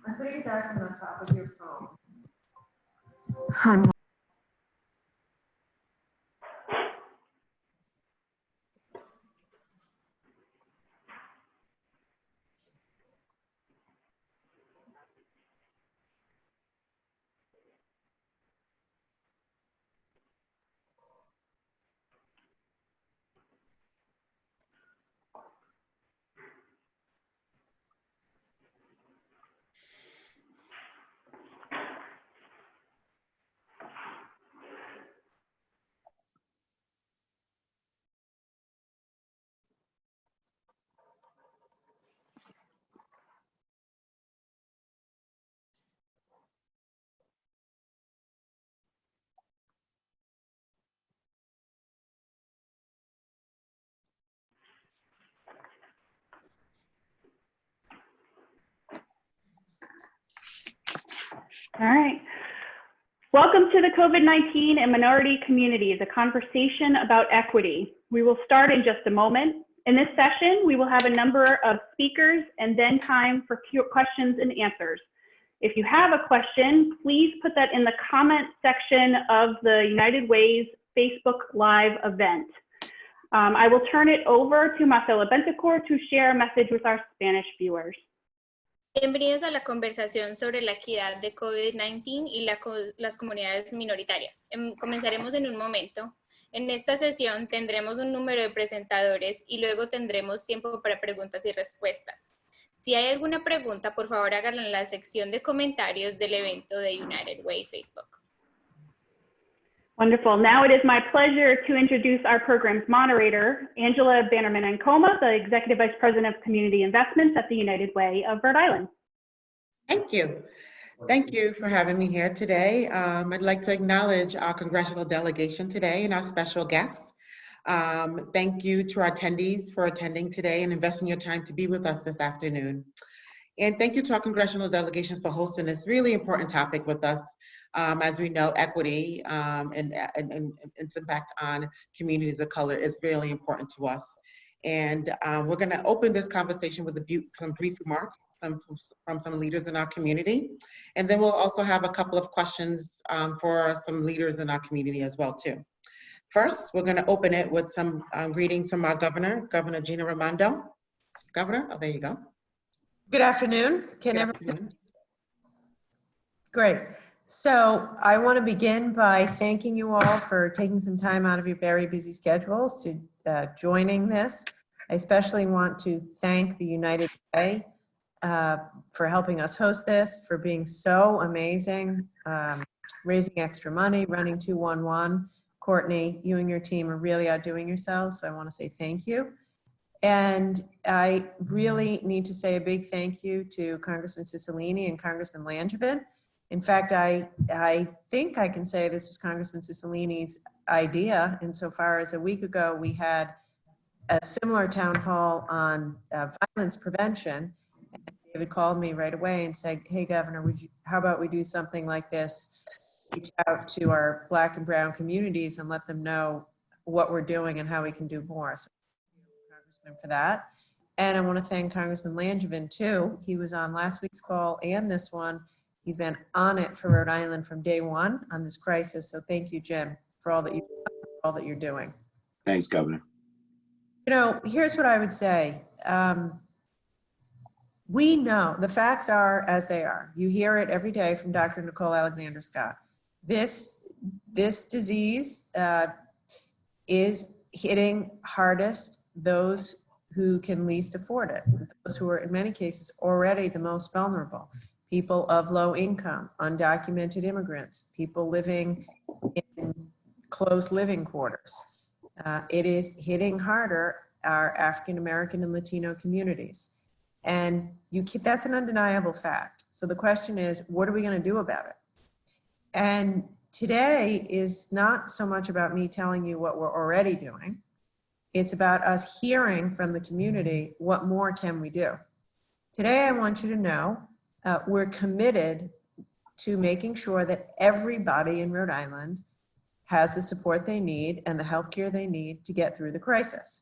I think that's on the top of your phone. All right. Welcome to the COVID-19 and minority communities, a conversation about equity. We will start in just a moment. In this session, we will have a number of speakers and then time for questions and answers. If you have a question, please put that in the comment section of the United Way's Facebook Live event. I will turn it over to Marcela Bentecor to share a message with our Spanish viewers. Bienvenidos a la conversación sobre la equidad de COVID-19 y las comunidades minoritarias. Comenzaremos en un momento. En esta sesión tendremos un número de presentadores y luego tendremos tiempo para preguntas y respuestas. Si hay alguna pregunta, por favor háganla en la sección de comentarios del evento de United Way Facebook. Wonderful. Now it is my pleasure to introduce our program's moderator, Angela Bannerman Ankoma, the Executive Vice President of Community Investments at the United Way of Rhode Island. Thank you. Thank you for having me here today. I'd like to acknowledge our congressional delegation today and our special guests. Thank you to our attendees for attending today and investing your time to be with us this afternoon. And thank you to our congressional delegations for hosting this really important topic with us. As we know, equity and its impact on communities of color is really important to us. And we're going to open this conversation with some brief remarks from some leaders in our community. And then we'll also have a couple of questions for some leaders in our community as well, too. First, we're going to open it with some greetings from our governor, Governor Gina Raimondo. Governor, oh, there you go. Good afternoon. Good afternoon. Great. So I want to begin by thanking you all for taking some time out of your very busy schedules to joining this. I especially want to thank the United Way for helping us host this, for being so amazing, raising extra money, running 211. Courtney, you and your team are really outdoing yourselves, so I want to say thank you. And I really need to say a big thank you to Congressman Cicilline and Congressman Langevin. In fact, I think I can say this was Congressman Cicilline's idea, insofar as a week ago we had a similar town hall on violence prevention. And David called me right away and said, hey, Governor, how about we do something like this, reach out to our Black and brown communities and let them know what we're doing and how we can do more. So thank you, Congressman, for that. And I want to thank Congressman Langevin too. He was on last week's call and this one. He's been on it for Rhode Island from day one on this crisis. So thank you, Jim, for all that you're doing. Thanks, Governor. You know, here's what I would say. We know the facts are as they are. You hear it every day from Dr. Nicole Alexander Scott. This disease is hitting hardest those who can least afford it, those who are in many cases already the most vulnerable. People of low income, undocumented immigrants, people living in closed living quarters. It is hitting harder our African American and Latino communities. And that's an undeniable fact. So the question is, what are we going to do about it? And today is not so much about me telling you what we're already doing. It's about us hearing from the community, what more can we do? Today, I want you to know we're committed to making sure that everybody in Rhode Island has the support they need and the healthcare they need to get through the crisis.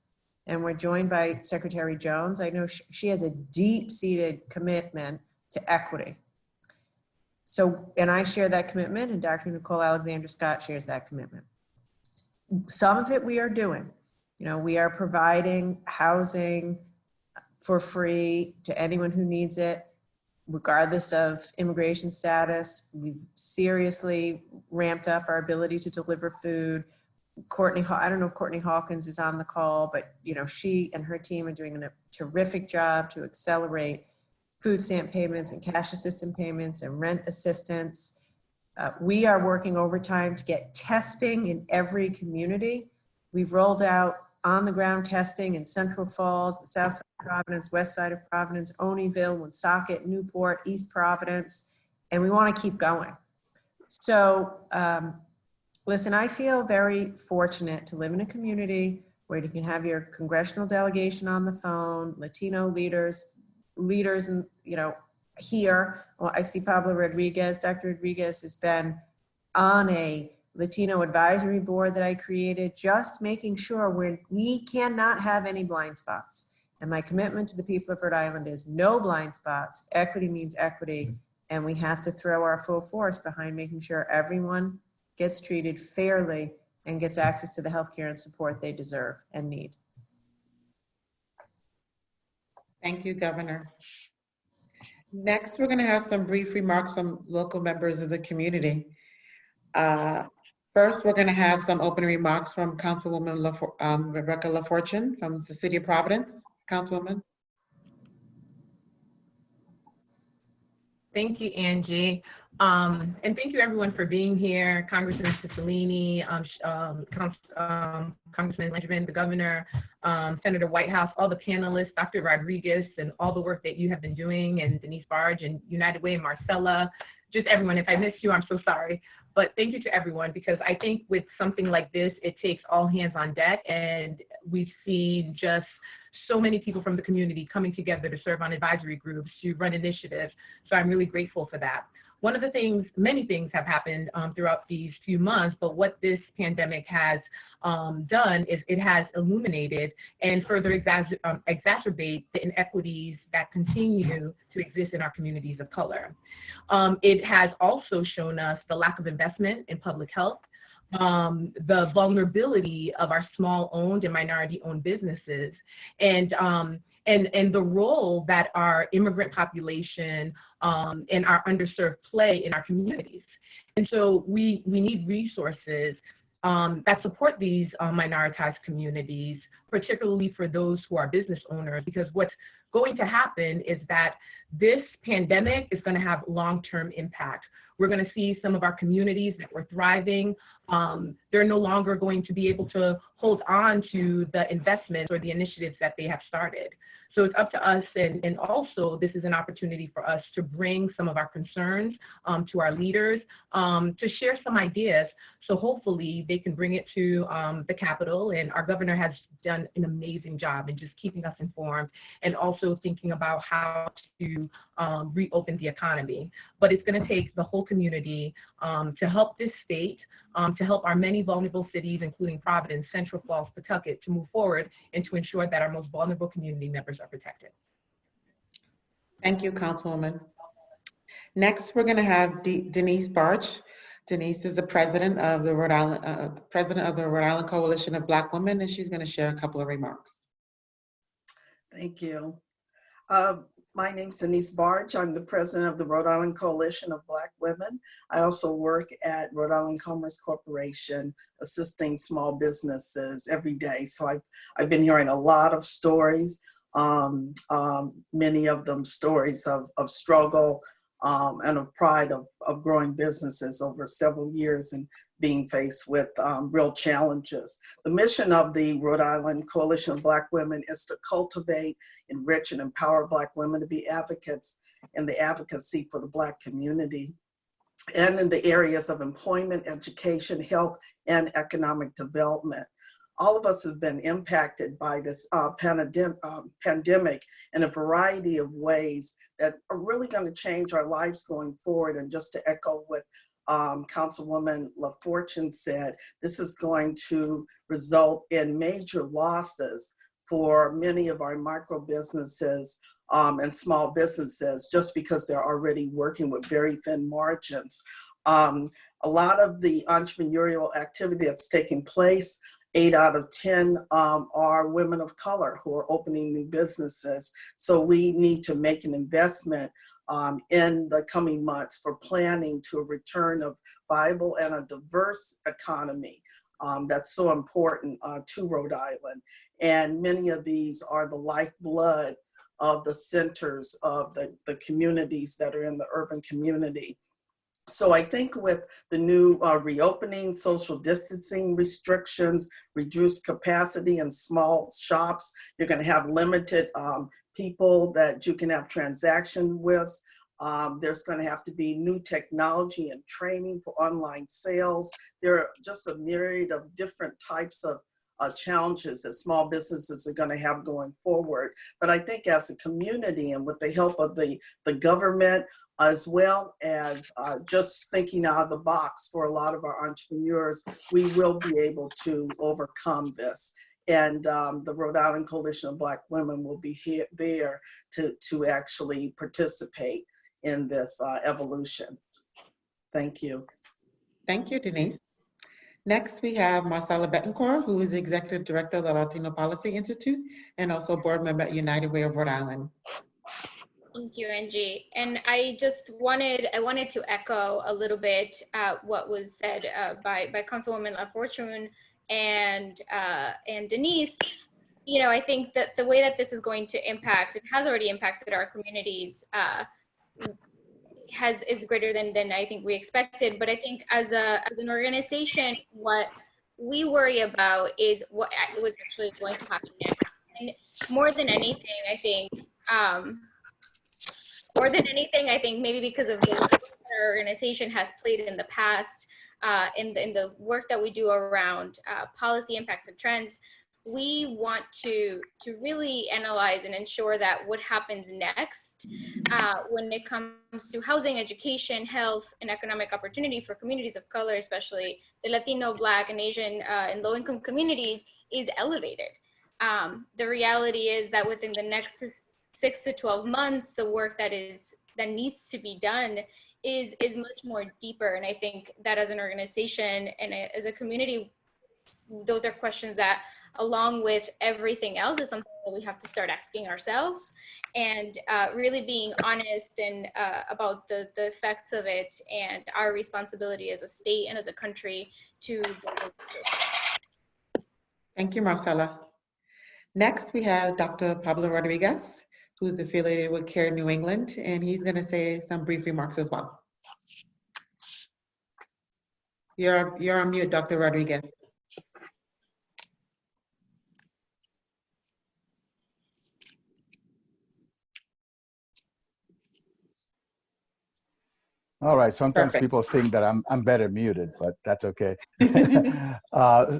and we're joined by Secretary Jones. I know she has a deep-seated commitment to equity. So, and I share that commitment, and Dr. Nicole Alexander Scott shares that commitment. Some of it we are doing. You know, we are providing housing for free to anyone who needs it, regardless of immigration status. We've seriously ramped up our ability to deliver food. I don't know if Courtney Hawkins is on the call, but you know, she and her team are doing a terrific job to accelerate food stamp payments and cash assistance payments and rent assistance. We are working overtime to get testing in every community. We've rolled out on-the-ground testing in Central Falls, the South Side of Providence, West Side of Providence, Oneyville, Woonsocket, Newport, East Providence, and we want to keep going. So, listen, I feel very fortunate to live in a community where you can have your congressional delegation on the phone, Latino leaders, and you know, here. Well, I see Pablo Rodriguez. Dr. Rodriguez has been on a Latino advisory board that I created, just making sure we cannot have any blind spots. And my commitment to the people of Rhode Island is no blind spots. Equity means equity, and we have to throw our full force behind making sure everyone gets treated fairly and gets access to the healthcare and support they deserve and need. Thank you, Governor. Next, we're going to have some brief remarks from local members of the community. First, we're going to have some opening remarks from Councilwoman Rebecca LaFortune from the City of Providence. Councilwoman. Thank you, Angie. And thank you everyone for being here. Congressman Cicilline, Congressman Langevin, the Governor, Senator Whitehouse, all the panelists, Dr. Rodriguez, and all the work that you have been doing, and Denise Barge and United Way and Marcella, just everyone. If I missed you, I'm so sorry. But thank you to everyone, because I think with something like this, it takes all hands on deck, and we see just so many people from the community coming together to serve on advisory groups, to run initiatives. So I'm really grateful for that. One of the things, many things have happened throughout these few months, but what this pandemic has done is it has illuminated and further exacerbate the inequities that continue to exist in our communities of color. It has also shown us the lack of investment in public health, the vulnerability of our small-owned and minority-owned businesses, and the role that our immigrant population and our underserved play in our communities. And so we need resources that support these minoritized communities, particularly for those who are business owners, because what's going to happen is that this pandemic is going to have long-term impact. We're going to see some of our communities that were thriving, they're no longer going to be able to hold on to the investments or the initiatives that they have started. So it's up to us, and also this is an opportunity for us to bring some of our concerns to our leaders, to share some ideas. So hopefully they can bring it to the Capitol, and our governor has done an amazing job in just keeping us informed and also thinking about how to reopen the economy. But it's going to take the whole community to help this state, to help our many vulnerable cities, including Providence, Central Falls, Pawtucket, to move forward and to ensure that our most vulnerable community members are protected. Thank you, Councilwoman. Next, we're going to have Denise Barge. Denise is the president of the Rhode Island Coalition of Black Women, and she's going to share a couple of remarks. Thank you. My name's Denise Barge. I'm the president of the Rhode Island Coalition of Black Women. I also work at Rhode Island Commerce Corporation, assisting small businesses every day. So I've been hearing a lot of stories, many of them stories of struggle and of pride of growing businesses over several years and being faced with real challenges. The mission of the Rhode Island Coalition of Black Women is to cultivate, enrich, and empower Black women to be advocates in the advocacy for the Black community and in the areas of employment, education, health, and economic development. All of us have been impacted by this pandemic in a variety of ways that are really going to change our lives going forward. And just to echo what Councilwoman LaFortune said, this is going to result in major losses for many of our micro businesses and small businesses, just because they're already working with very thin margins. A lot of the entrepreneurial activity that's taking place, 8 out of 10 are women of color who are opening new businesses. So we need to make an investment in the coming months for planning to a return of viable and a diverse economy. That's so important to Rhode Island. And many of these are the lifeblood of the centers of the communities that are in the urban community. So I think with the new reopening, social distancing restrictions, reduced capacity in small shops, you're going to have limited people that you can have transaction with. There's going to have to be new technology and training for online sales. There are just a myriad of different types of challenges that small businesses are going to have going forward. But I think as a community and with the help of the government, as well as just thinking out of the box for a lot of our entrepreneurs, we will be able to overcome this. And the Rhode Island Coalition of Black Women will be there to actually participate in this evolution. Thank you. Thank you, Denise. Next, we have Marcella Betancourt, who is the Executive Director of the Latino Policy Institute and also board member at United Way of Rhode Island. Thank you, Angie. And I wanted to echo a little bit what was said by Councilwoman LaFortune and Denise. You know, I think that the way that this is going to impact, it has already impacted our communities, is greater than I think we expected. But I think as an organization, what we worry about is what actually is going to happen next. And more than anything, I think. More than anything, I think maybe because of the role that our organization has played in the past, in the work that we do around policy impacts and trends, we want to really analyze and ensure that what happens next when it comes to housing, education, health, and economic opportunity for communities of color, especially the Latino, Black, and Asian and low-income communities, is elevated. The reality is that within the next 6 to 12 months, the work that needs to be done is much more deeper. And I think that as an organization and as a community, those are questions that, along with everything else, is something that we have to start asking ourselves and really being honest and about the effects of it and our responsibility as a state and as a country to deal with it. Thank you, Marcella. Next, we have Dr. Pablo Rodriguez, who's affiliated with CARE New England, and he's going to say some brief remarks as well. You're on mute, Dr. Rodriguez. All right, sometimes Perfect. people think that I'm better muted, but that's okay. You know,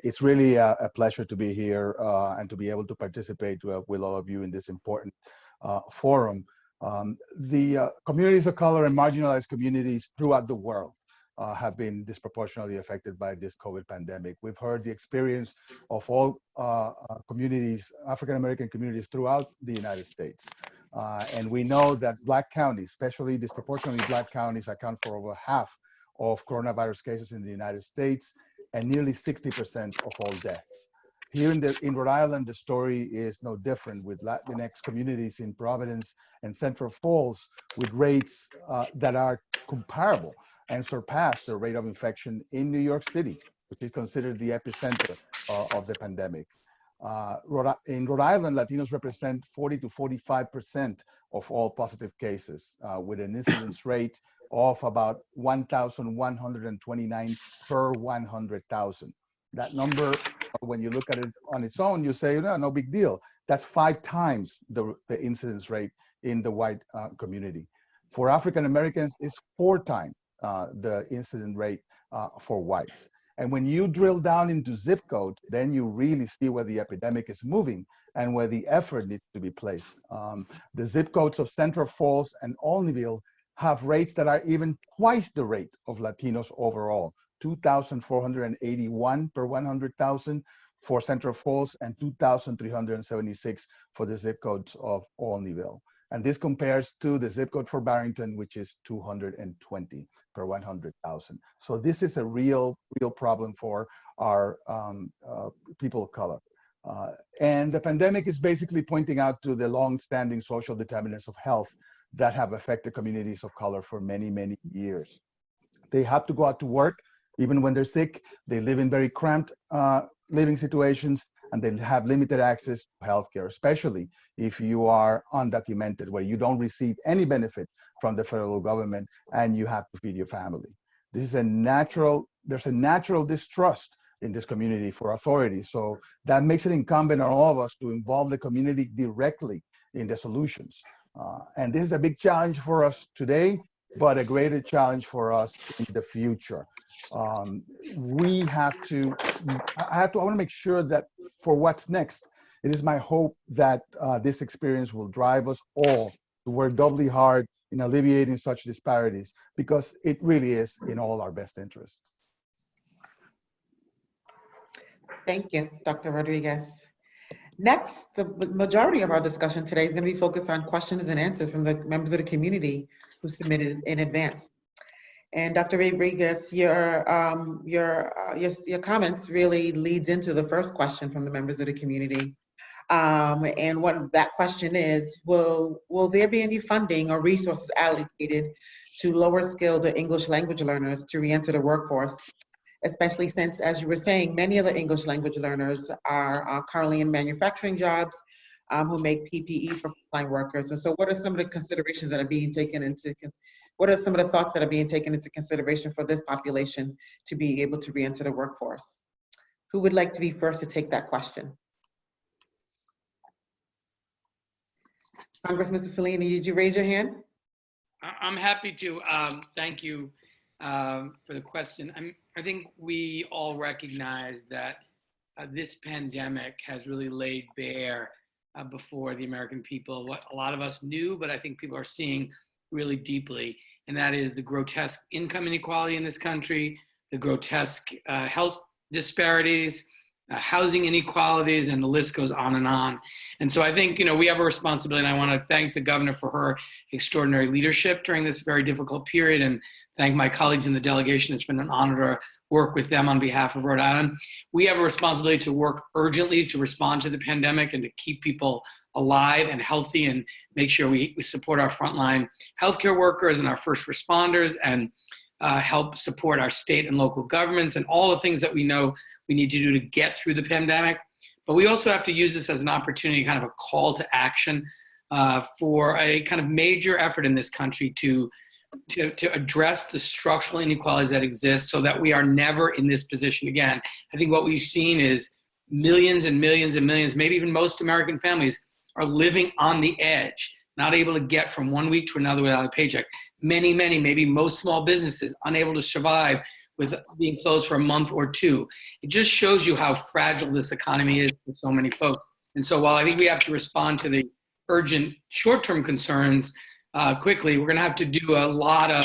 it's really a pleasure to be here and to be able to participate with all of you in this important forum. The communities of color and marginalized communities throughout the world have been disproportionately affected by this COVID pandemic. We've heard the experience of all communities, African-American communities throughout the United States. And we know that Black counties, especially disproportionately Black counties, account for over half of coronavirus cases in the United States and nearly 60% of all deaths. Here in Rhode Island, the story is no different, with Latinx communities in Providence and Central Falls with rates that are comparable and surpass the rate of infection in New York City, which is considered the epicenter of the pandemic. In Rhode Island, Latinos represent 40 to 45% of all positive cases, with an incidence rate of about 1,129 per 100,000. That number, when you look at it on its own, you say, no big deal. That's 5 times the incidence rate in the white community. For African Americans, it's 4 times the incidence rate for whites. And when you drill down into zip code, then you really see where the epidemic is moving and where the effort needs to be placed. The zip codes of Central Falls and Olneyville have rates that are even twice the rate of Latinos overall, 2,481 per 100,000 for Central Falls and 2,376 for the zip codes of Olneyville. And this compares to the zip code for Barrington, which is 220 per 100,000. So this is a real problem for our people of color. And the pandemic is basically pointing out to the long-standing social determinants of health that have affected communities of color for many, many years. They have to go out to work, even when they're sick. They live in very cramped living situations, and they have limited access to healthcare, especially if you are undocumented, where you don't receive any benefit from the federal government and you have to feed your family. There's a natural distrust in this community for authority. So that makes it incumbent on all of us to involve the community directly in the solutions. And this is a big challenge for us today, but a greater challenge for us in the future. I want to make sure that for what's next, it is my hope that this experience will drive us all to work doubly hard in alleviating such disparities, because it really is in all our best interests. Thank you, Dr. Rodriguez. Next, the majority of our discussion today is going to be focused on questions and answers from the members of the community who submitted in advance. And Dr. Rodriguez, your comments really leads into the first question from the members of the community. And what that question is, will there be any funding or resources allocated to lower skilled or English language learners to re-enter the workforce? Especially since, as you were saying, many of the English language learners are currently in manufacturing jobs who make PPE for frontline workers. And so what are some of the considerations that are being taken into, what are some of the thoughts that are being taken into consideration for this population to be able to re-enter the workforce? Who would like to be first to take that question? Congressman Cicilline, did you raise your hand? I'm happy to. Thank you for the question. I think we all recognize that this pandemic has really laid bare before the American people what a lot of us knew, but I think people are seeing really deeply, and that is the grotesque income inequality in this country, the grotesque health disparities, housing inequalities, and the list goes on and on. And so I think, we have a responsibility, and I want to thank the governor for her extraordinary leadership during this very difficult period, and thank my colleagues in the delegation. It's been an honor to work with them on behalf of Rhode Island. We have a responsibility to work urgently to respond to the pandemic and to keep people alive and healthy and make sure we support our frontline healthcare workers and our first responders and help support our state and local governments and all the things that we know we need to do to get through the pandemic. But we also have to use this as an opportunity, kind of a call to action for a kind of major effort in this country to address the structural inequalities that exist so that we are never in this position again. I think what we've seen is millions and millions and millions, maybe even most American families, are living on the edge, not able to get from one week to another without a paycheck. Many, maybe most small businesses unable to survive with being closed for a month or two. It just shows you how fragile this economy is for so many folks. And so while I think we have to respond to the urgent short-term concerns quickly, we're gonna have to do a lot of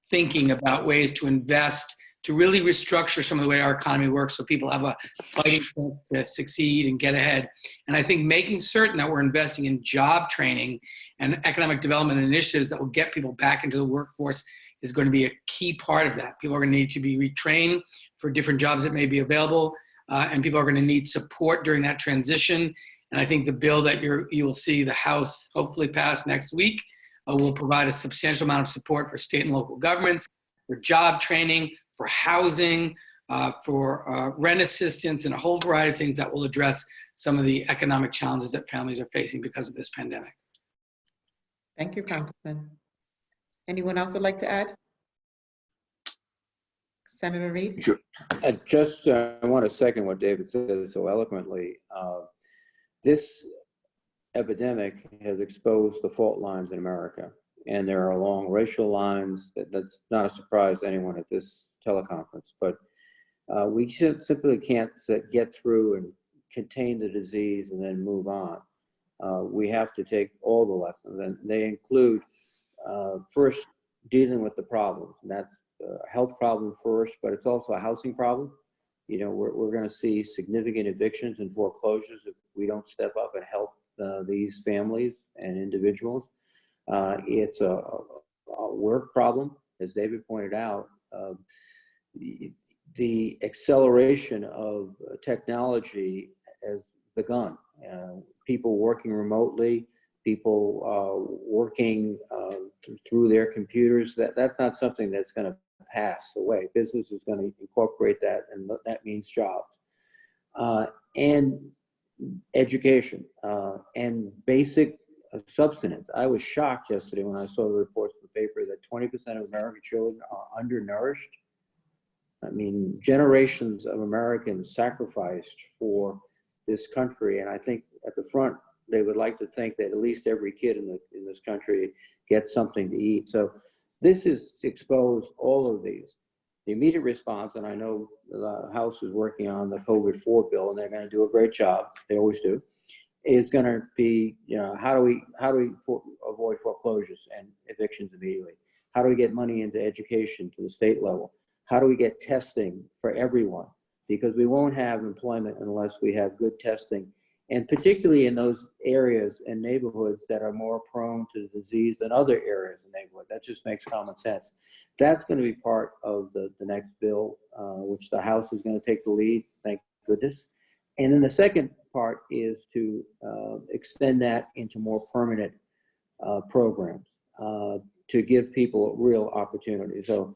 thinking about ways to invest, to really restructure some of the way our economy works so people have a fighting chance to succeed and get ahead. And I think making certain that we're investing in job training and economic development initiatives that will get people back into the workforce is going to be a key part of that. People are going to need to be retrained for different jobs that may be available, and people are going to need support during that transition. And I think the bill that you will see the House hopefully pass next week will provide a substantial amount of support for state and local governments, for job training, for housing, for rent assistance, and a whole variety of things that will address some of the economic challenges that families are facing because of this pandemic. Thank you, Congressman. Anyone else would like to add? Senator Reid? Sure. I want to second what David said so eloquently. This epidemic has exposed the fault lines in America, and there are long racial lines. That's not a surprise to anyone at this teleconference, but we simply can't get through and contain the disease and then move on. We have to take all the lessons, and they include first dealing with the problems. And that's a health problem first, but it's also a housing problem. we're going to see significant evictions and foreclosures if we don't step up and help these families and individuals. It's a work problem, as David pointed out. The acceleration of technology has begun. People working remotely, people working through their computers, that's not something that's going to pass away. Business is going to incorporate that, and that means jobs. And education and basic substance. I was shocked yesterday when I saw the reports in the paper that 20% of American children are undernourished. I mean, generations of Americans sacrificed for this country, and I think at the front, they would like to think that at least every kid in this country gets something to eat. So this has exposed all of these. The immediate response, and I know the House is working on the COVID-4 bill, and they're going to do a great job. They always do. Is going to be, how do we avoid foreclosures and evictions immediately? How do we get money into education to the state level? How do we get testing for everyone? Because we won't have employment unless we have good testing, and particularly in those areas and neighborhoods that are more prone to disease than other areas in the neighborhood. That just makes common sense. That's going to be part of the next bill, which the House is going to take the lead, thank goodness. And then the second part is to extend that into more permanent programs to give people real opportunity. So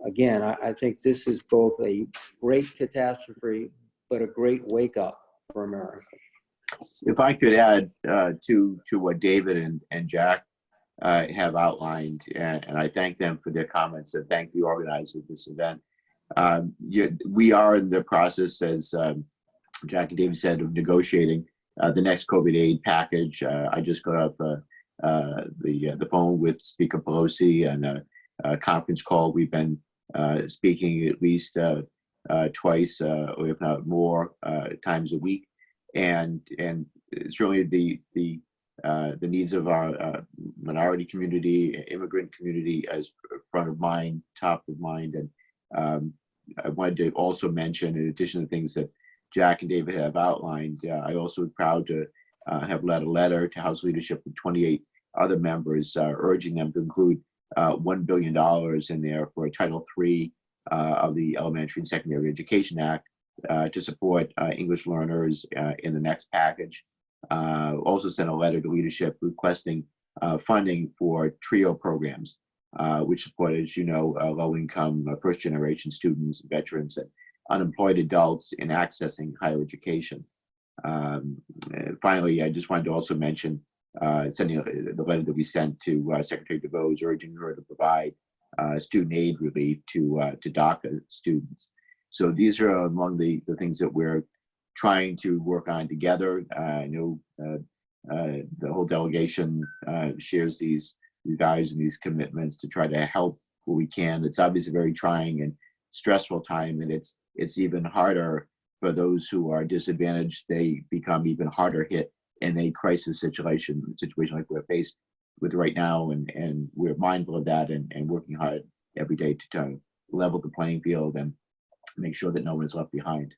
again, I think this is both a great catastrophe, but a great wake up for America. If I could add to what David and Jack have outlined, and I thank them for their comments and thank the organizers of this event. We are in the process, as Jack and David said, of negotiating the next COVID aid package. I just got off the phone with Speaker Pelosi and a conference call. We've been speaking at least twice, or if not more, times a week, and certainly the needs of our minority community, immigrant community, as front of mind, top of mind. And I wanted to also mention, in addition to things that Jack and David have outlined, I also am proud to have led a letter to House leadership with 28 other members urging them to include $1 billion in there for Title III of the Elementary and Secondary Education Act to support English learners in the next package. Also sent a letter to leadership requesting funding for TRIO programs, which support, as you know, low-income first-generation students, veterans, and unemployed adults in accessing higher education. Finally, I just wanted to also mention sending the letter that we sent to Secretary DeVos urging her to provide student aid relief to DACA students. So these are among the things that we're trying to work on together. I know the whole delegation shares these values and these commitments to try to help where we can. It's obviously a very trying and stressful time, and it's even harder for those who are disadvantaged. They become even harder hit in a crisis situation like we're faced with right now, and we're mindful of that and working hard every day to try to level the playing field and make sure that no one is left behind.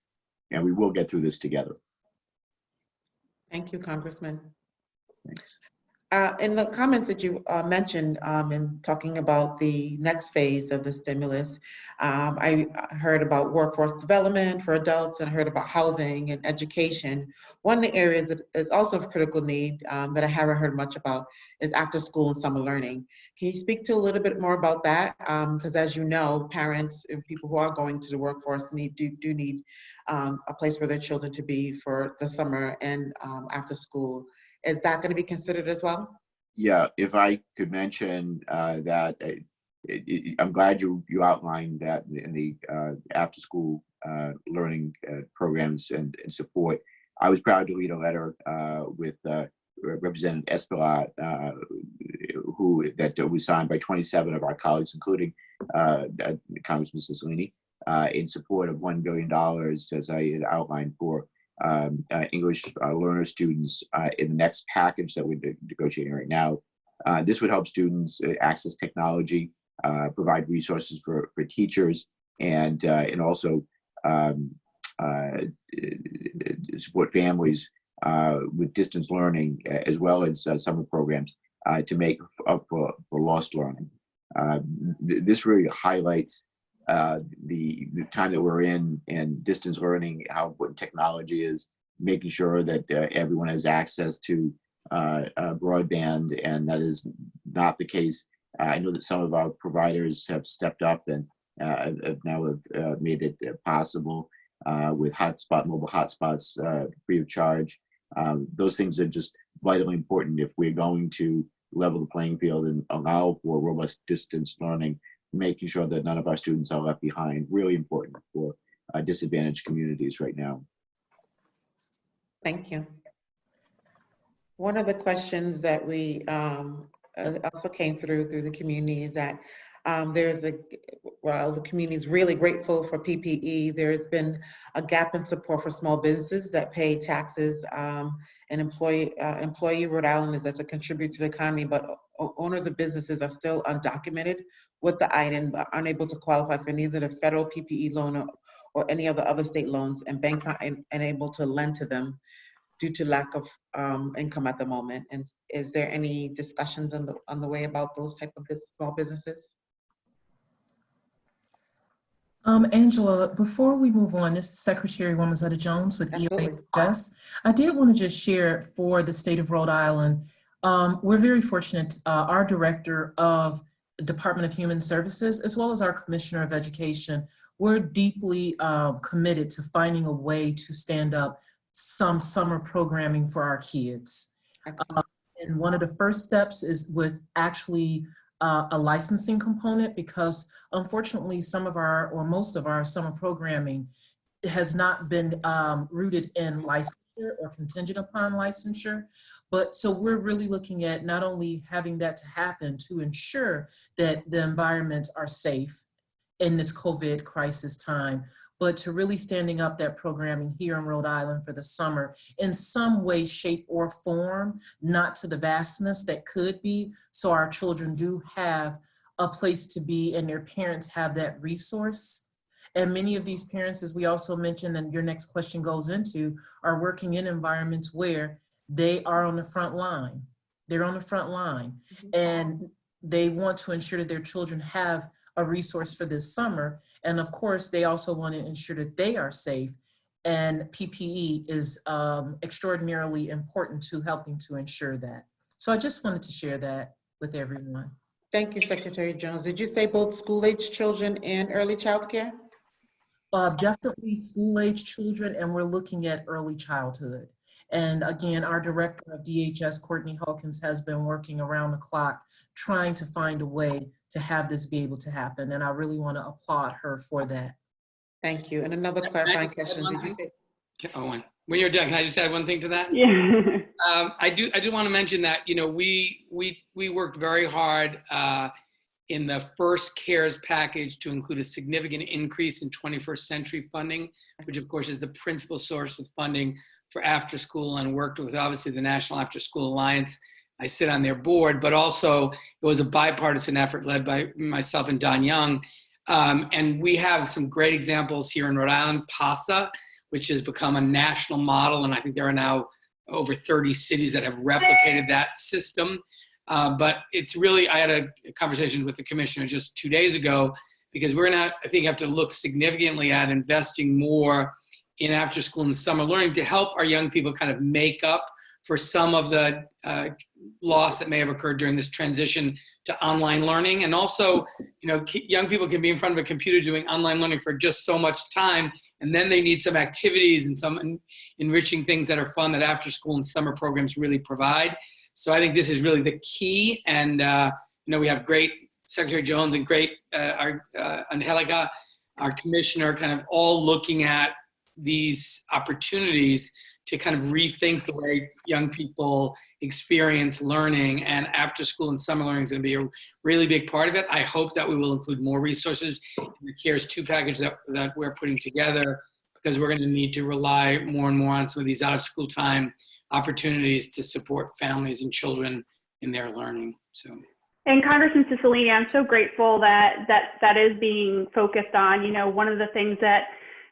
And we will get through this together. Thank you, Congressman. Thanks. In the comments that you mentioned in talking about the next phase of the stimulus, I heard about workforce development for adults, and I heard about housing and education. One of the areas that is also of critical need that I haven't heard much about is after school and summer learning. Can you speak to a little bit more about that? Because as you know, parents and people who are going to the workforce do need a place for their children to be for the summer and after school. Is that going to be considered as well? Yeah, if I could mention that, I'm glad you outlined that in the after school learning programs and support. I was proud to lead a letter with Representative Espelot, that was signed by 27 of our colleagues, including Congressman Cicilline, in support of $1 billion, as I had outlined, for English learner students in the next package that we're negotiating right now. This would help students access technology, provide resources for teachers, and also support families with distance learning, as well as summer programs to make up for lost learning. This really highlights the time that we're in and distance learning, how important technology is, making sure that everyone has access to broadband, and that is not the case. I know that some of our providers have stepped up and have now made it possible with mobile hotspots free of charge. Those things are just vitally important if we're going to level the playing field and allow for robust distance learning, making sure that none of our students are left behind. Really important for disadvantaged communities right now. Thank you. One of the questions that we also came through the community is that while the community is really grateful for PPE, there's been a gap in support for small businesses that pay taxes, and employee Rhode Island is that to contribute to the economy, but owners of businesses are still undocumented with the item, but unable to qualify for neither the federal PPE loan or any of the other state loans, and banks are unable to lend to them due to lack of income at the moment. And is there any discussions on the way about those type of small businesses? Angela, before we move on, this is Secretary Womazetta Jones with EOHS. I did want to just share for the state of Rhode Island, we're very fortunate. Our Director of Department of Human Services, as well as our Commissioner of Education, we're deeply committed to finding a way to stand up some summer programming for our kids. And one of the first steps is with actually a licensing component, because unfortunately some of our, or most of our summer programming has not been rooted in licensure or contingent upon licensure. But so we're really looking at not only having that to happen to ensure that the environments are safe in this COVID crisis time, but to really standing up that programming here in Rhode Island for the summer in some way, shape, or form, not to the vastness that could be, so our children do have a place to be and their parents have that resource. And many of these parents, as we also mentioned, and your next question goes into, are working in environments where they are on the front line. They're on the front line, and they want to ensure that their children have a resource for this summer. And of course, they also want to ensure that they are safe. And PPE is extraordinarily important to helping to ensure that. So I just wanted to share that with everyone. Thank you, Secretary Jones. Did you say both school-age children and early childcare? Definitely school-age children, and we're looking at early childhood. And again, our Director of DHS, Cortney Nicolato, has been working around the clock trying to find a way to have this be able to happen. And I really want to applaud her for that. Thank you. And another clarifying question, did you say? When you're done, can I just add one thing to that? Yeah. I do want to mention that, you know, we worked very hard in the first CARES package to include a significant increase in 21st century funding, which of course is the principal source of funding for after school, and worked with obviously the National After School Alliance. I sit on their board, but also it was a bipartisan effort led by myself and Don Young. And we have some great examples here in Rhode Island, PASA, which has become a national model. And I think there are now over 30 cities that have replicated that system. But it's really, I had a conversation with the commissioner just 2 days ago, because we're gonna, I think, have to look significantly at investing more in after school and summer learning to help our young people kind of make up for some of the loss that may have occurred during this transition to online learning. And also, you know, young people can be in front of a computer doing online learning for just so much time, and then they need some activities and some enriching things that are fun that after school and summer programs really provide. So I think this is really the key. And, you know, we have great Secretary Jones and great Angelica, our commissioner, kind of all looking at these opportunities to kind of rethink the way young people experience learning, and after school and summer learning is going to be a really big part of it. I hope that we will include more resources in the CARES 2 package that we're putting together, because we're going to need to rely more and more on some of these out of school time opportunities to support families and children in their learning. So. And Congressman Cicilline, I'm so grateful that is being focused on. You know, one of the things that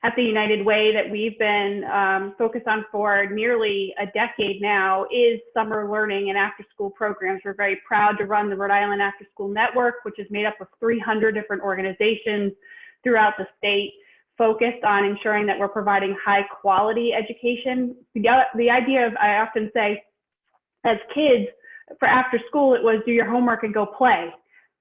at the United Way that we've been focused on for nearly a decade now is summer learning and after-school programs. We're very proud to run the Rhode Island After School Network, which is made up of 300 different organizations throughout the state, focused on ensuring that we're providing high-quality education. The idea of, I often say, as kids, for after school, it was do your homework and go play.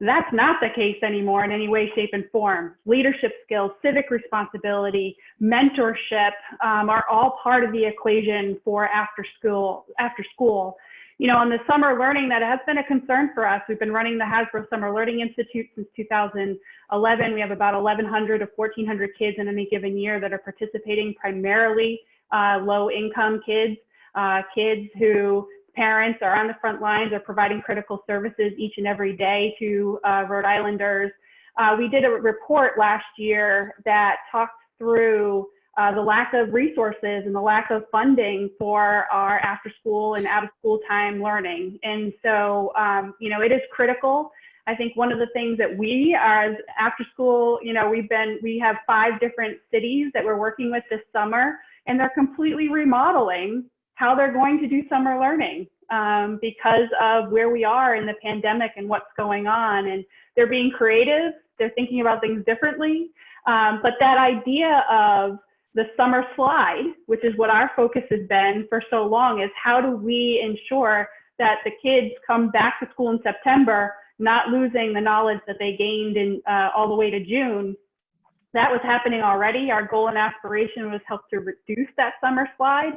That's not the case anymore in any way, shape, and form. Leadership skills, civic responsibility, mentorship are all part of the equation for after school. You know, on the summer learning, that has been a concern for us. We've been running the Hasbro Summer Learning Institute since 2011. We have about 1,100 to 1,400 kids in any given year that are participating, primarily low-income kids, kids who parents are on the front lines, are providing critical services each and every day to Rhode Islanders. We did a report last year that talked through the lack of resources and the lack of funding for our after school and out of school time learning. And so, you know, it is critical. I think one of the things that we are as after school, you know, we have 5 different cities that we're working with this summer, and they're completely remodeling how they're going to do summer learning because of where we are in the pandemic and what's going on. And they're being creative, they're thinking about things differently. But that idea of the summer slide, which is what our focus has been for so long, is how do we ensure that the kids come back to school in September, not losing the knowledge that they gained in all the way to June. That was happening already. Our goal and aspiration was help to reduce that summer slide.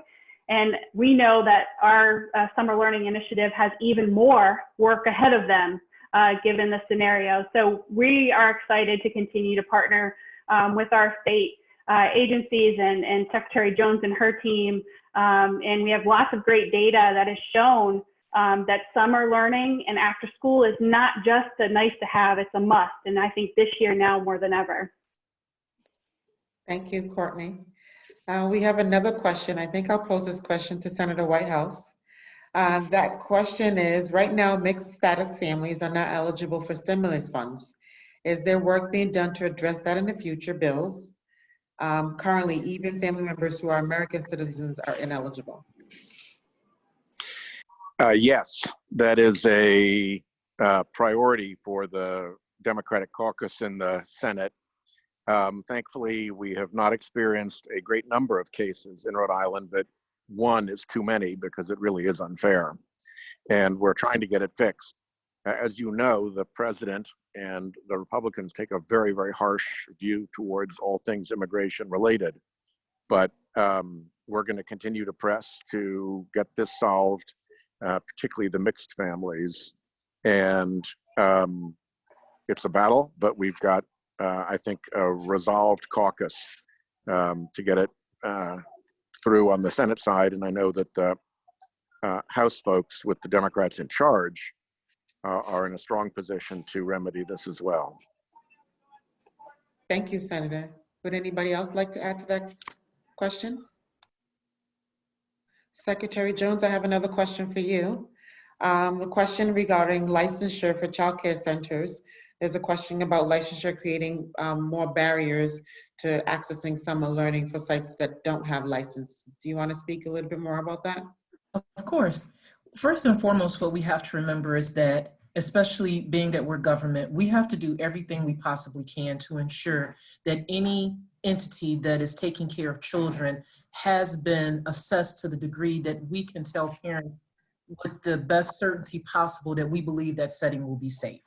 And we know that our summer learning initiative has even more work ahead of them, given the scenario. So we are excited to continue to partner with our state agencies and Secretary Jones and her team. And we have lots of great data that has shown that summer learning and after school is not just a nice to have, it's a must. And I think this year now more than ever. Thank you, Courtney. We have another question. I think I'll pose this question to Senator Whitehouse. That question is, right now, mixed status families are not eligible for stimulus funds. Is there work being done to address that in the future bills? Currently, even family members who are American citizens are ineligible. Yes, that is a priority for the Democratic caucus in the Senate. Thankfully, we have not experienced a great number of cases in Rhode Island, but one is too many because it really is unfair. And we're trying to get it fixed. As you know, the president and the Republicans take a very, very harsh view towards all things immigration related. But we're going to continue to press to get this solved, particularly the mixed families. And it's a battle, but we've got I think a resolved caucus to get it through on the Senate side. And I know that the House folks with the Democrats in charge are in a strong position to remedy this as well. Thank you, Senator. Would anybody else like to add to that question? Secretary Jones, I have another question for you. The question regarding licensure for child care centers. There's a question about licensure creating more barriers to accessing summer learning for sites that don't have license. Do you want to speak a little bit more about that? Of course. First and foremost, what we have to remember is that, especially being that we're government, we have to do everything we possibly can to ensure that any entity that is taking care of children has been assessed to the degree that we can tell parents with the best certainty possible that we believe that setting will be safe.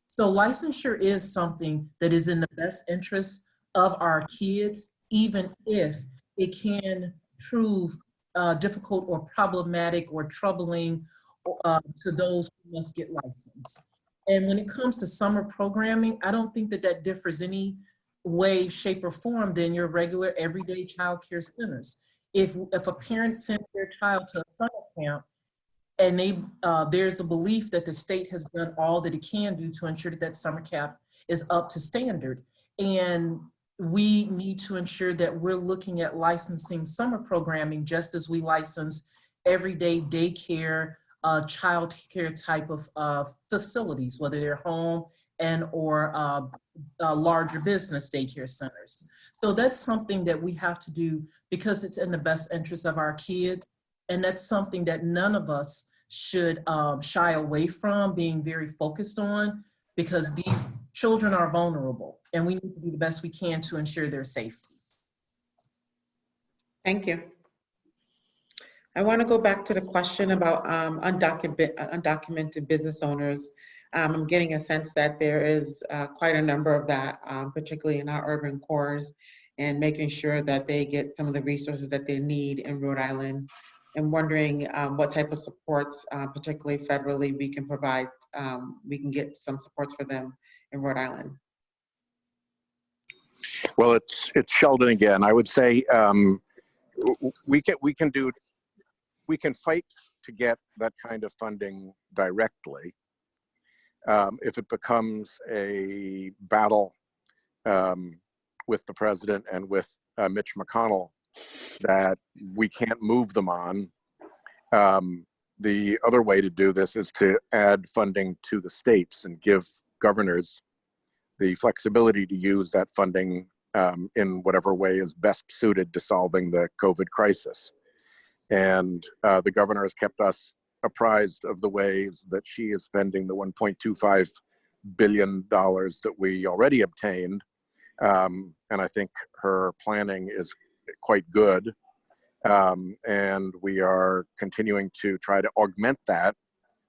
So licensure is something that is in the best interest of our kids, even if it can prove difficult or problematic or troubling to those who must get licensed. And when it comes to summer programming, I don't think that that differs any way, shape, or form than your regular everyday child care centers. If a parent sends their child to a summer camp, and there's a belief that the state has done all that it can do to ensure that that summer camp is up to standard. And we need to ensure that we're looking at licensing summer programming just as we license everyday daycare, child care type of facilities, whether they're home, and or larger business daycare centers. So that's something that we have to do because it's in the best interest of our kids. And that's something that none of us should shy away from being very focused on, because these children are vulnerable and we need to do the best we can to ensure their safety. Thank you. I want to go back to the question about undocumented business owners. I'm getting a sense that there is quite a number of that, particularly in our urban cores, and making sure that they get some of the resources that they need in Rhode Island. And wondering what type of supports, particularly federally, we can provide. We can get some supports for them in Rhode Island. Well, it's Sheldon again. I would say we can fight to get that kind of funding directly. If it becomes a battle with the president and with Mitch McConnell that we can't move them on, the other way to do this is to add funding to the states and give governors the flexibility to use that funding in whatever way is best suited to solving the COVID crisis. And the governor has kept us apprised of the ways that she is spending the $1.25 billion that we already obtained. And I think her planning is quite good. And we are continuing to try to augment that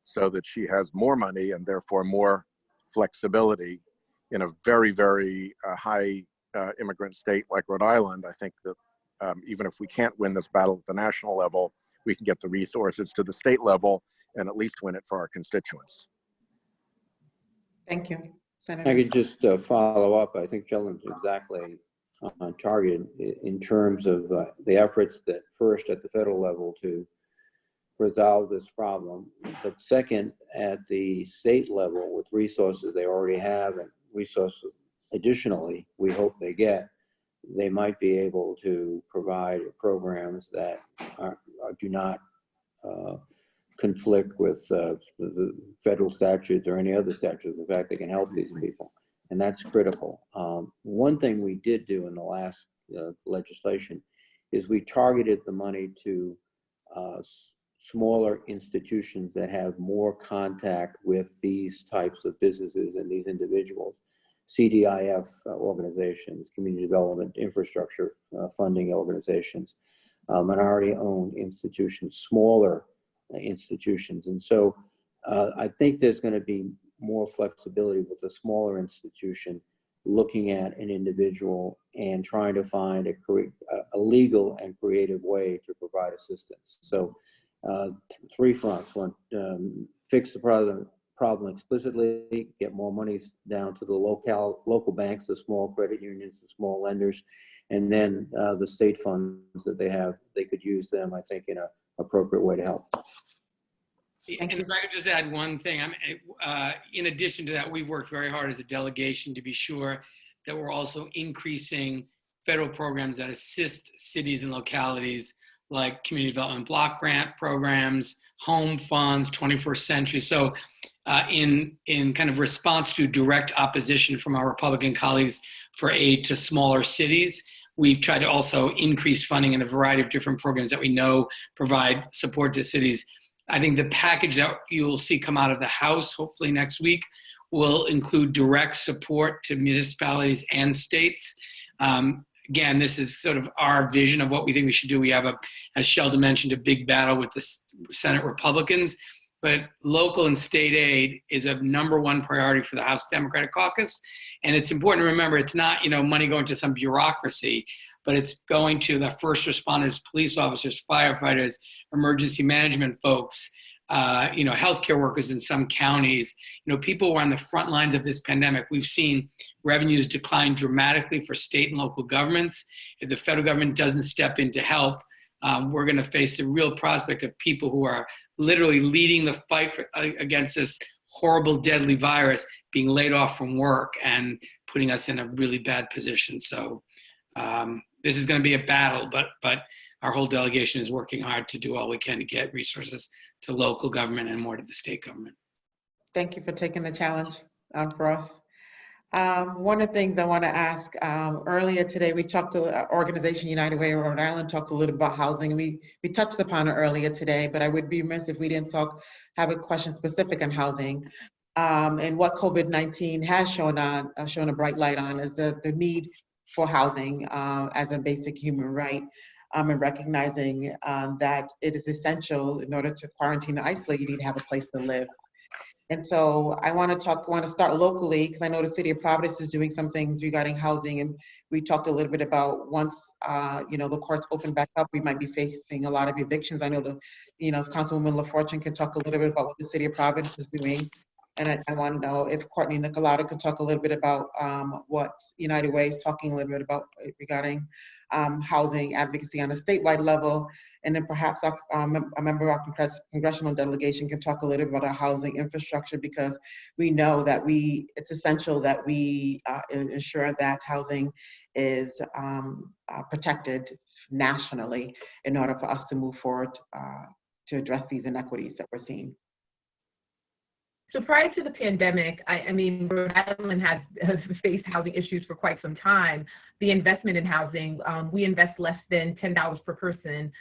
so that she has more money and therefore more flexibility in a very, very high immigrant state like Rhode Island. I think that even if we can't win this battle at the national level, we can get the resources to the state level and at least win it for our constituents. Thank you, Senator. I could just follow up. I think Sheldon's exactly on target in terms of the efforts that first at the federal level to resolve this problem, but second at the state level with resources they already have and resources additionally we hope they get, they might be able to provide programs that do not conflict with the federal statutes or any other statutes. In fact, they can help these people, and that's critical. One thing we did do in the last legislation is we targeted the money to smaller institutions that have more contact with these types of businesses and these individuals. CDIF organizations, community development, infrastructure funding organizations, minority-owned institutions, smaller institutions. And so I think there's going to be more flexibility with a smaller institution looking at an individual and trying to find a legal and creative way to provide assistance. So 3 fronts. One, fix the problem explicitly, get more money down to the local banks, the small credit unions, the small lenders, and then the state funds that they have, they could use them, I think, in an appropriate way to help. And if I could just add one thing, in addition to that, we've worked very hard as a delegation to be sure that we're also increasing federal programs that assist cities and localities like community development block grant programs, home funds, 21st century. So in kind of response to direct opposition from our Republican colleagues for aid to smaller cities, we've tried to also increase funding in a variety of different programs that we know provide support to cities. I think the package that you'll see come out of the House, hopefully next week, will include direct support to municipalities and states. Again, this is sort of our vision of what we think we should do. We have, as Sheldon mentioned, a big battle with the Senate Republicans, but local and state aid is a #1 priority for the House Democratic Caucus. And it's important to remember, it's not, money going to some bureaucracy, but it's going to the first responders, police officers, firefighters, emergency management folks, healthcare workers in some counties, people who are on the front lines of this pandemic. We've seen revenues decline dramatically for state and local governments. If the federal government doesn't step in to help, we're going to face the real prospect of people who are literally leading the fight against this horrible, deadly virus being laid off from work and putting us in a really bad position. So this is going to be a battle, but our whole delegation is working hard to do all we can to get resources to local government and more to the state government. Thank you for taking the challenge. for us. One of the things I want to ask, earlier today, we talked to organization United Way of Rhode Island, talked a little about housing. And we touched upon it earlier today, but I would be remiss if we didn't have a question specific on housing. And what COVID-19 has shown a bright light on is the need for housing as a basic human right, and recognizing that it is essential in order to quarantine and isolate, you need to have a place to live. And so I want to start locally, because I know the city of Providence is doing some things regarding housing, and we talked a little bit about once the courts open back up, we might be facing a lot of evictions. I know Councilwoman LaFortune can talk a little bit about what the city of Providence is doing, and I want to know if Cortney Nicolato can talk a little bit about what United Way is talking a little bit about regarding housing advocacy on a statewide level. And then perhaps a member of our congressional delegation can talk a little bit about our housing infrastructure, because we know that it's essential that we ensure that housing is protected nationally in order for us to move forward to address these inequities that we're seeing. So prior to the pandemic, I mean, Rhode Island has faced housing issues for quite some time. The investment in housing, we invest less than $10 per person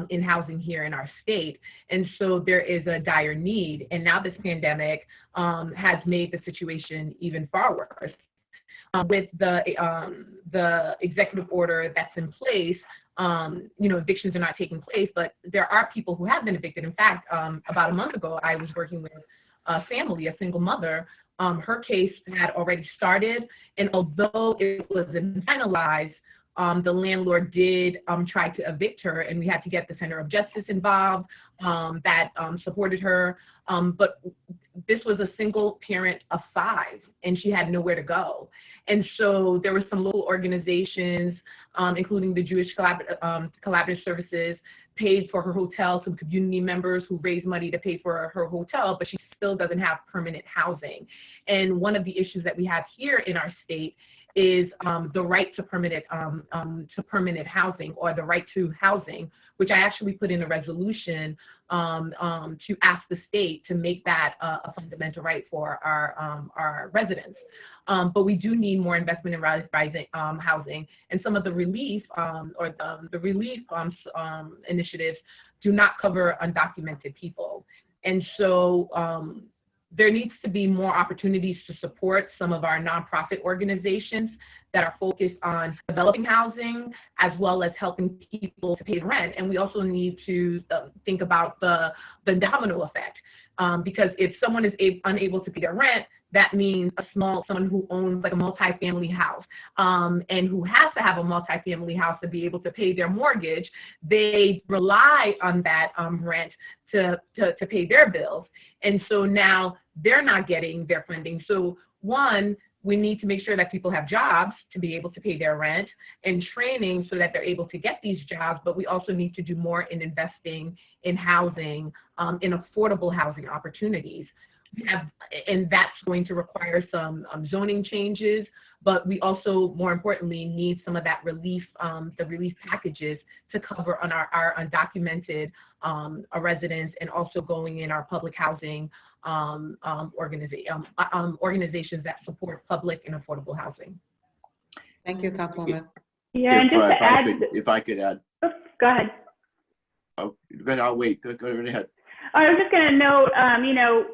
in housing here in our state. And so there is a dire need. And now this pandemic has made the situation even far worse. With the executive order that's in place, evictions are not taking place, but there are people who have been evicted. In fact, about a month ago, I was working with a family, a single mother. Her case had already started, and although it wasn't finalized, the landlord did try to evict her, and we had to get the Center of Justice involved that supported her. But this was a single parent of 5, and she had nowhere to go. And so there were some local organizations, including the Jewish Collaborative Services, paid for her hotel, some community members who raised money to pay for her hotel, but she still doesn't have permanent housing. And one of the issues that we have here in our state is the right to permanent housing, or the right to housing, which I actually put in a resolution to ask the state to make that a fundamental right for our residents. But we do need more investment in rising housing, and some of the relief the relief initiatives do not cover undocumented people. And so there needs to be more opportunities to support some of our nonprofit organizations that are focused on developing housing as well as helping people to pay rent. And we also need to think about the domino effect, because if someone is unable to pay their rent, that means someone who owns like a multifamily house and who has to have a multifamily house to be able to pay their mortgage, they rely on that rent to pay their bills. And so now they're not getting their funding. So one, we need to make sure that people have jobs to be able to pay their rent, and training so that they're able to get these jobs. But we also need to do more in investing in housing, in affordable housing opportunities. And that's going to require some zoning changes, but we also, more importantly, need some of that relief, the relief packages to cover on our undocumented residents, and also going in our public housing organizations that support public and affordable housing. Thank you, Councilwoman. Yeah, and just to add, if I could add. Go ahead. Oh, but I'll wait. Go ahead. I was just going to note,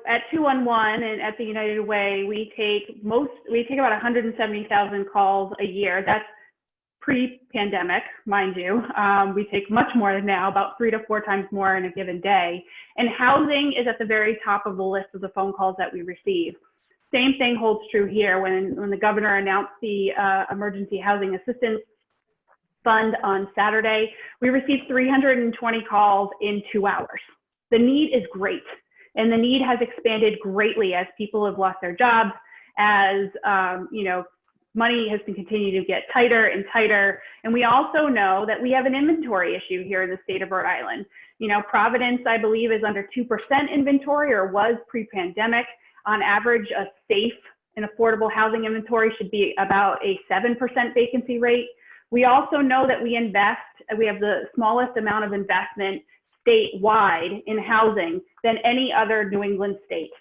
at 211 and at the United Way, we take about 170,000 calls a year. That's pre-pandemic, mind you. We take much more now, about 3 to 4 times more in a given day. And housing is at the very top of the list of the phone calls that we receive. Same thing holds true here. When the governor announced the Emergency Housing Assistance Fund on Saturday, we received 320 calls in 2 hours. The need is great, and the need has expanded greatly as people have lost their jobs, as money has been continuing to get tighter and tighter. And we also know that we have an inventory issue here in the state of Rhode Island. Providence, I believe, is under 2% inventory, or was pre-pandemic. On average, a safe and affordable housing inventory should be about a 7% vacancy rate. We also know that we have the smallest amount of investment statewide in housing than any other New England state.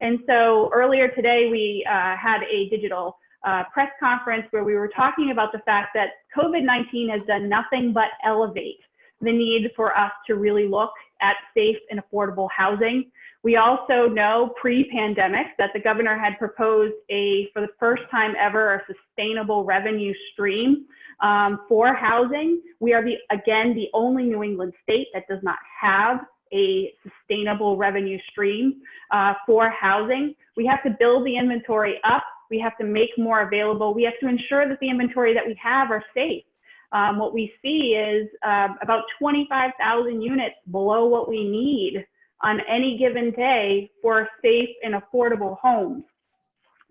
And so earlier today, we had a digital press conference where we were talking about the fact that COVID-19 has done nothing but elevate the need for us to really look at safe and affordable housing. We also know pre-pandemic that the governor had proposed for the first time ever, a sustainable revenue stream for housing. We are again the only New England state that does not have a sustainable revenue stream for housing. We have to build the inventory up. We have to make more available. We have to ensure that the inventory that we have are safe. What we see is about 25,000 units below what we need on any given day for safe and affordable homes.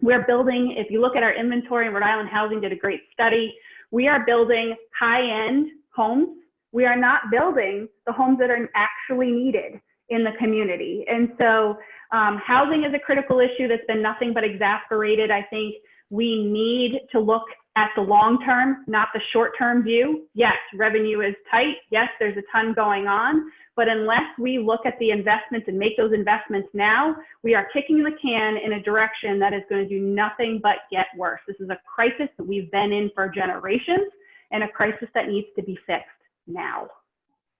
We're building, if you look at our inventory, and Rhode Island Housing did a great study, we are building high-end homes. We are not building the homes that are actually needed in the community. And so housing is a critical issue that's been nothing but exacerbated. I think we need to look at the long term, not the short term view. Yes, revenue is tight. Yes, there's a ton going on. But unless we look at the investments and make those investments now, we are kicking the can in a direction that is going to do nothing but get worse. This is a crisis that we've been in for generations and a crisis that needs to be fixed now.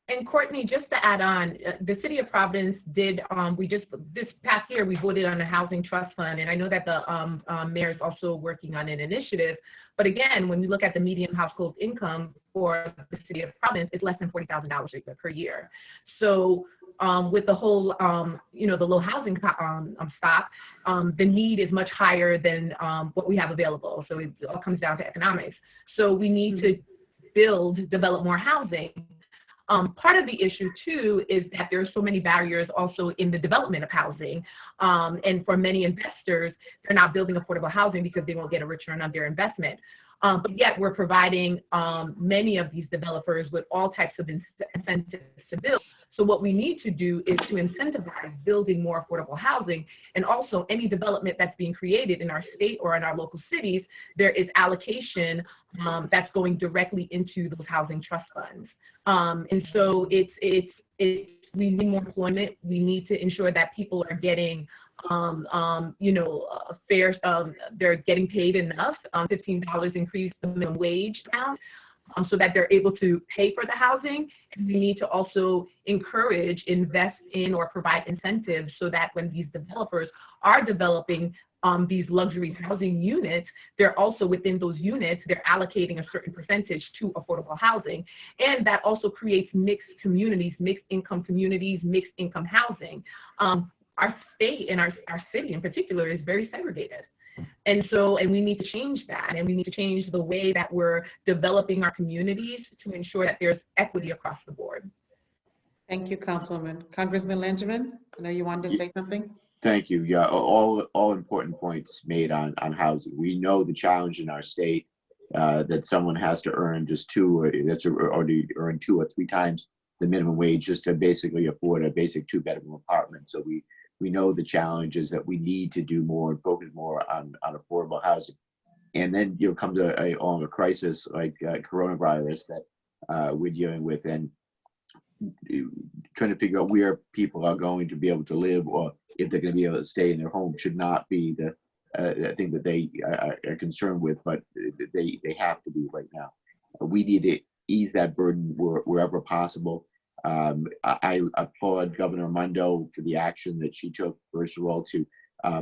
And Courtney, just to add on, the City of Providence did, this past year, we voted on a housing trust fund, and I know that the mayor is also working on an initiative. But again, when we look at the median household income for the City of Providence, it's less than $40,000 per year. So with the whole, the low housing stock, the need is much higher than what we have available. So it all comes down to economics. So we need to develop more housing. Part of the issue too is that there are so many barriers also in the development of housing. And for many investors, they're not building affordable housing because they won't get a return on their investment. But yet we're providing many of these developers with all types of incentives to build. So what we need to do is to incentivize building more affordable housing, and also any development that's being created in our state or in our local cities, there is allocation that's going directly into those housing trust funds. And so we need more employment. We need to ensure that people are getting fair, they're getting paid enough. $15 increase the minimum wage now, so that they're able to pay for the housing. And we need to also encourage, invest in, or provide incentives so that when these developers are developing these luxury housing units, they're also within those units, they're allocating a certain percentage to affordable housing. And that also creates mixed communities, mixed income communities, mixed income housing. Our state and our city in particular is very segregated. And we need to change that, and we need to change the way that we're developing our communities to ensure that there's equity across the board. Thank you, Councilwoman. Congressman Langevin, I know you wanted to say something. Thank you. Yeah, all important points made on housing. We know the challenge in our state that someone has to earn just or to earn 2 or 3 times the minimum wage just to basically afford a basic 2-bedroom apartment. So we know the challenges that we need to do more and focus more on affordable housing. And then comes a crisis like coronavirus that we're dealing with, and trying to figure out where people are going to be able to live, or if they're going to be able to stay in their home, should not be the thing that they are concerned with, but they have to be right now. We need to ease that burden wherever possible. I applaud Governor Raimondo for the action that she took, first of all, to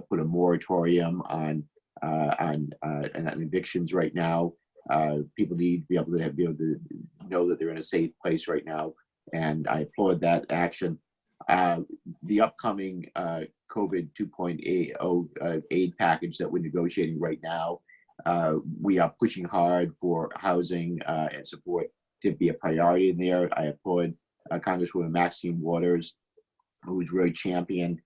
put a moratorium on evictions right now. People need to be able to know that they're in a safe place right now, and I applaud that action. The upcoming COVID 2.0 aid package that we're negotiating right now, we are pushing hard for housing and support to be a priority in there. I applaud Congresswoman Maxine Waters, who's really championed,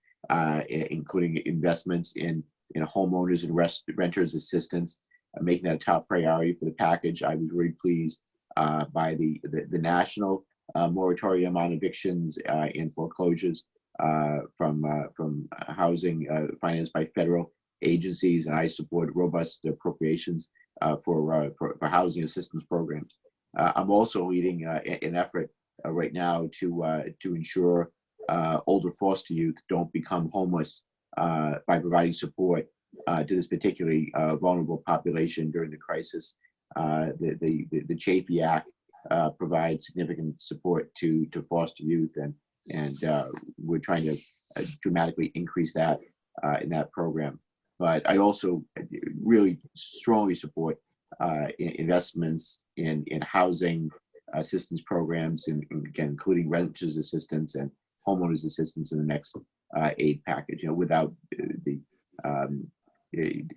including investments in homeowners and renters assistance, making that a top priority for the package. I was really pleased by the national moratorium on evictions and foreclosures from housing financed by federal agencies, and I support robust appropriations for housing assistance programs. I'm also leading an effort right now to ensure older foster youth don't become homeless by providing support to this particularly vulnerable population during the crisis. The Chafee Act provides significant support to foster youth, and we're trying to dramatically increase that in that program. But I also really strongly support investments in housing assistance programs, again, including renters assistance and homeowners assistance in the next aid package. You know, without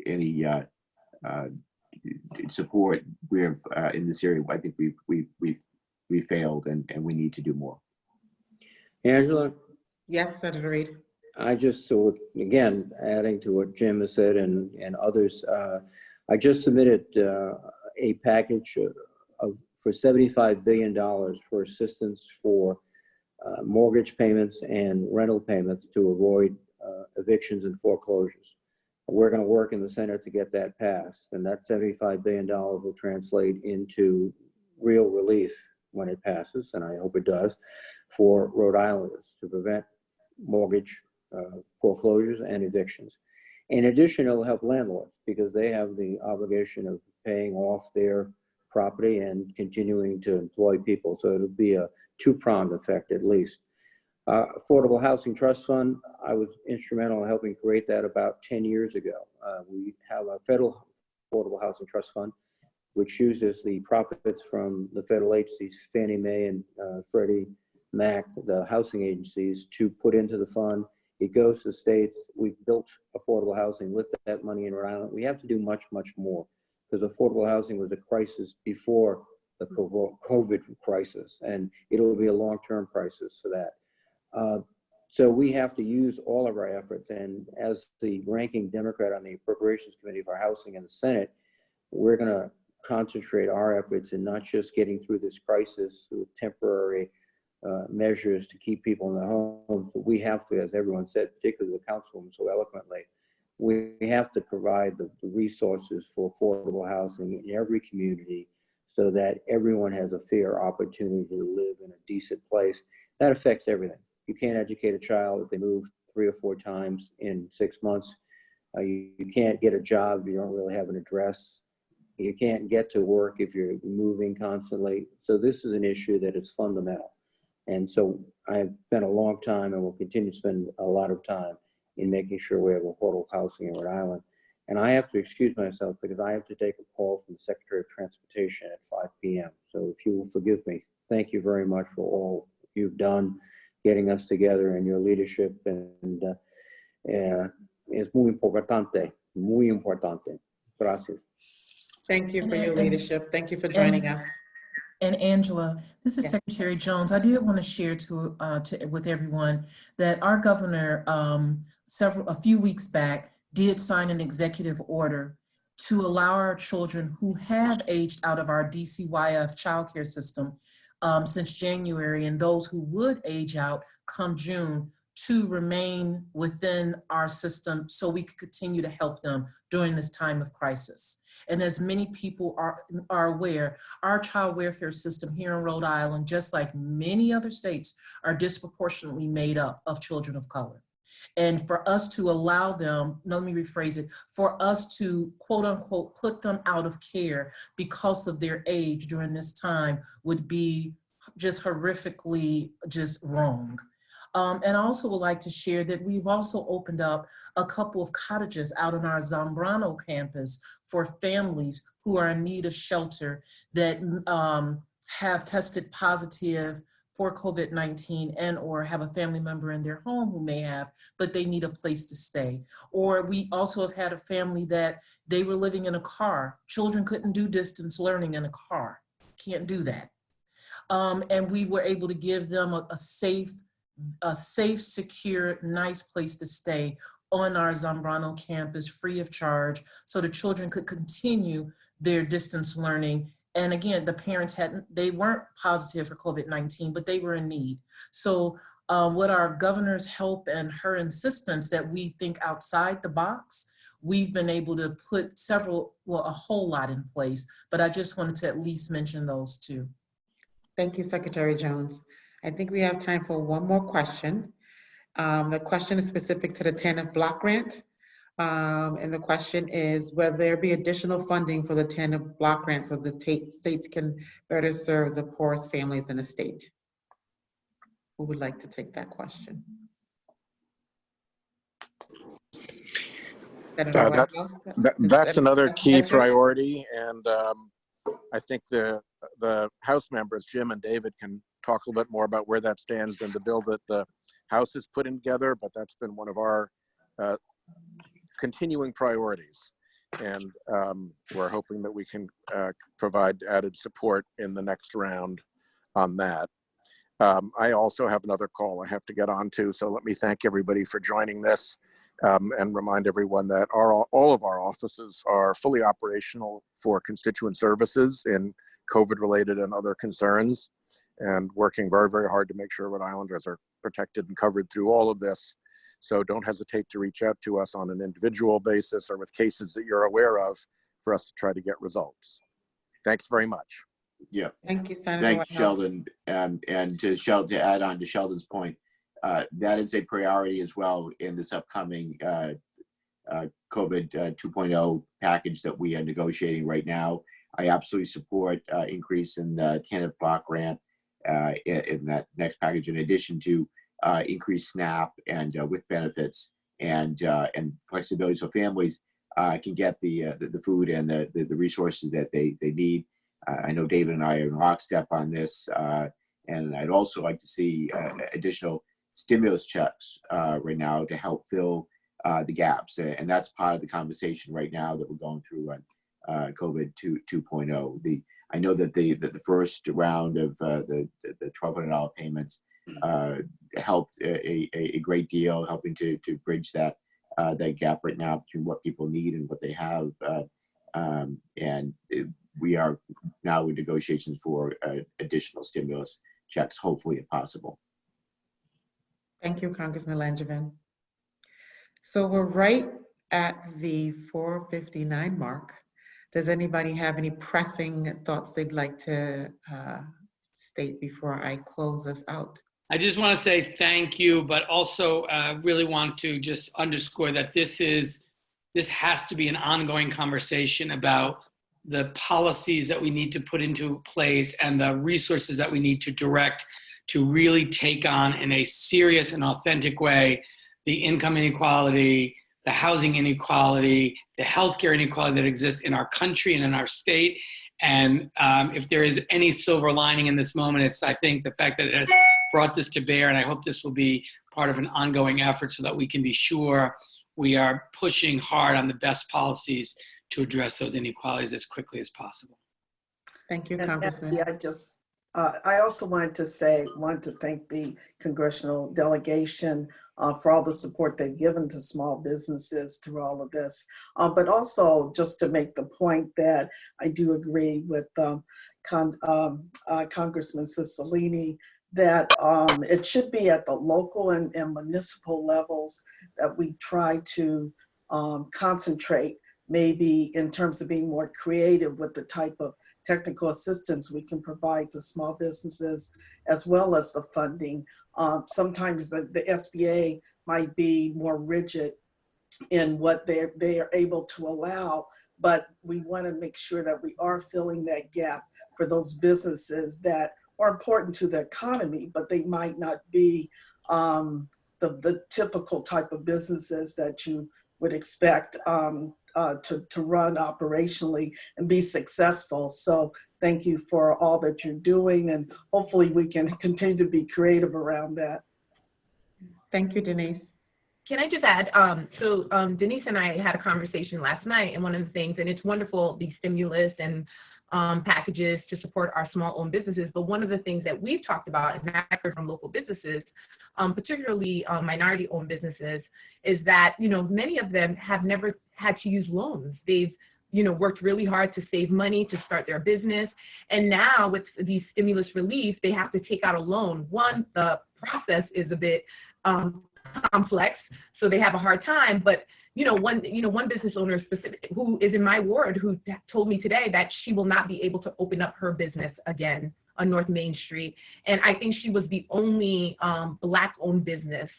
any support, we're in this area. I think we failed, and we need to do more. Angela? Yes, Senator Reid. I just thought, again, adding to what Jim has said and others, I just submitted a package for $75 billion for assistance for mortgage payments and rental payments to avoid evictions and foreclosures. We're going to work in the Senate to get that passed, and that $75 billion will translate into real relief when it passes, and I hope it does, for Rhode Islanders to prevent mortgage foreclosures and evictions. In addition, it'll help landlords because they have the obligation of paying off their property and continuing to employ people. So it'll be a two-pronged effect at least. Affordable Housing Trust Fund, I was instrumental in helping create that about 10 years ago. We have a federal Affordable Housing Trust Fund, which uses the profits from the federal agencies, Fannie Mae and Freddie Mac, the housing agencies, to put into the fund. It goes to the states. We've built affordable housing with that money in Rhode Island. We have to do much, much more because affordable housing was a crisis before the COVID crisis, and it'll be a long-term crisis for that. So we have to use all of our efforts, and as the ranking Democrat on the Appropriations Committee for Housing in the Senate, we're going to concentrate our efforts in not just getting through this crisis with temporary measures to keep people in their homes, but we have to, as everyone said, particularly the Councilwoman so eloquently, we have to provide the resources for affordable housing in every community so that everyone has a fair opportunity to live in a decent place. That affects everything. You can't educate a child if they move 3 or 4 times in 6 months. You can't get a job if you don't really have an address. You can't get to work if you're moving constantly. So this is an issue that is fundamental. And so I've spent a long time and will continue to spend a lot of time in making sure we have affordable housing in Rhode Island. And I have to excuse myself because I have to take a call from the Secretary of Transportation at 5 p.m. So if you will forgive me, thank you very much for all you've done getting us together and your leadership. And es muy importante, muy importante. Gracias. Thank you for your leadership. Thank you for joining us. And Angela, this is Yes. Secretary Jones. I did want to share with everyone that our governor a few weeks back did sign an executive order to allow our children who have aged out of our DCYF childcare system since January, and those who would age out come June, to remain within our system so we could continue to help them during this time of crisis. And as many people are aware, our child welfare system here in Rhode Island, just like many other states, are disproportionately made up of children of color. And for us to allow them, let me rephrase it, for us to quote unquote put them out of care because of their age during this time would be just horrifically just wrong. And I also would like to share that we've also opened up a couple of cottages out on our Zambrano campus for families who are in need of shelter that have tested positive for COVID-19 and or have a family member in their home who may have, but they need a place to stay. Or we also have had a family that they were living in a car. Children couldn't do distance learning in a car. Can't do that. And we were able to give them a safe, secure, nice place to stay on our Zambrano campus free of charge so the children could continue their distance learning. And again, the parents they weren't positive for COVID-19, but they were in need. So with our governor's help and her insistence that we think outside the box, we've been able to put a whole lot in place, but I just wanted to at least mention those two. Thank you, Secretary Jones. I think we have time for one more question. The question is specific to the TANF block grant. And the question is, will there be additional funding for the TANF block grant so the states can better serve the poorest families in the state? Who would like to take that question? Senator Whitehouse? That's another key Secretary? priority, and I think the House members, Jim and David, can talk a little bit more about where that stands in the bill that the House is putting together, but that's been one of our continuing priorities. And we're hoping that we can provide added support in the next round on that. I also have another call I have to get on to, so let me thank everybody for joining this and remind everyone that all of our offices are fully operational for constituent services in COVID-related and other concerns, and working very, very hard to make sure Rhode Islanders are protected and covered through all of this. So don't hesitate to reach out to us on an individual basis or with cases that you're aware of for us to try to get results. Thanks very much. Yeah. Thank you, Senator Thanks, Whitehouse. Sheldon. And to add on to Sheldon's point, that is a priority as well in this upcoming COVID 2.0 package that we are negotiating right now. I absolutely support increase in the TANF block grant in that next package, in addition to increased SNAP and with benefits and flexibility, so families can get the food and the resources that they need. I know David and I are in lockstep on this, and I'd also like to see additional stimulus checks right now to help fill the gaps, and that's part of the conversation right now that we're going through on COVID 2.0. I know that the first round of the $1,200 payments helped a great deal, helping to bridge that gap right now between what people need and what they have, we are now in negotiations for additional stimulus checks, hopefully if possible. Thank you, Congressman Langevin. So we're right at the 4:59 mark. Does anybody have any pressing thoughts they'd like to state before I close this out? I just want to say thank you, but also really want to just underscore that this has to be an ongoing conversation about the policies that we need to put into place and the resources that we need to direct to really take on in a serious and authentic way the income inequality, the housing inequality, the healthcare inequality that exists in our country and in our state. And if there is any silver lining in this moment, it's, I think, the fact that it has brought this to bear, and I hope this will be part of an ongoing effort so that we can be sure we are pushing hard on the best policies to address those inequalities as quickly as possible. Thank you, Congressman. Yeah, I also wanted to thank the congressional delegation for all the support they've given to small businesses through all of this. But also just to make the point that I do agree with Congressman Cicilline that it should be at the local and municipal levels that we try to concentrate, maybe in terms of being more creative with the type of technical assistance we can provide to small businesses, as well as the funding. Sometimes the SBA might be more rigid in what they are able to allow, but we want to make sure that we are filling that gap for those businesses that are important to the economy, but they might not be the typical type of businesses that you would expect to run operationally and be successful. So thank you for all that you're doing, and hopefully we can continue to be creative around that. Thank you, Denise. Can I just add, Denise and I had a conversation last night, and one of the things, and it's wonderful, the stimulus and packages to support our small-owned businesses, but one of the things that we've talked about, and I heard from local businesses, particularly minority-owned businesses, is that, many of them have never had to use loans. They've, worked really hard to save money to start their business. And now with these stimulus relief, they have to take out a loan. One, the process is a bit complex, so they have a hard time. But, one business owner specific who is in my ward who told me today that she will not be able to open up her business again on North Main Street. And I think she was the only Black-owned business